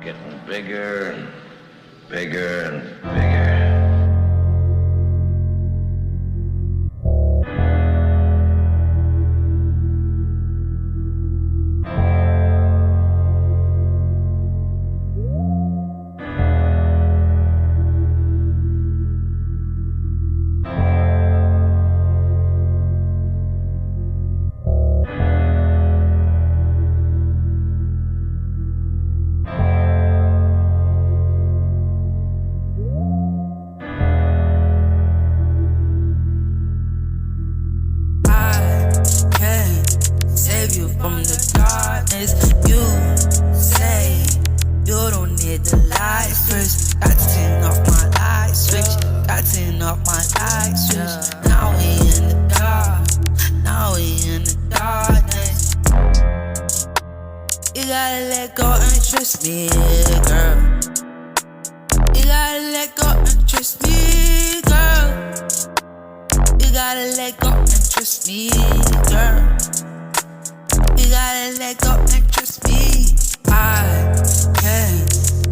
Getting bigger and bigger and bigger. You from the darkness. You say you don't need the light switch. Got to turn off my light switch. Got to turn off my light switch. Now we in the dark. Now we in the darkness. You gotta let go and trust me, girl. You gotta let go and trust me, girl. You gotta let go and trust me, girl. You gotta let go and trust me. I can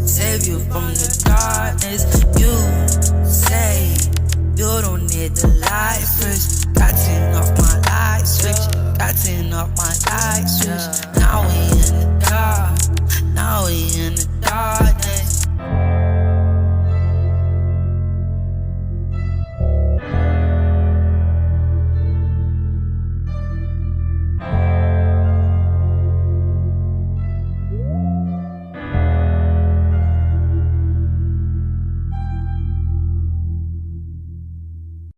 save you from the darkness. You say you don't need the light first. Got to know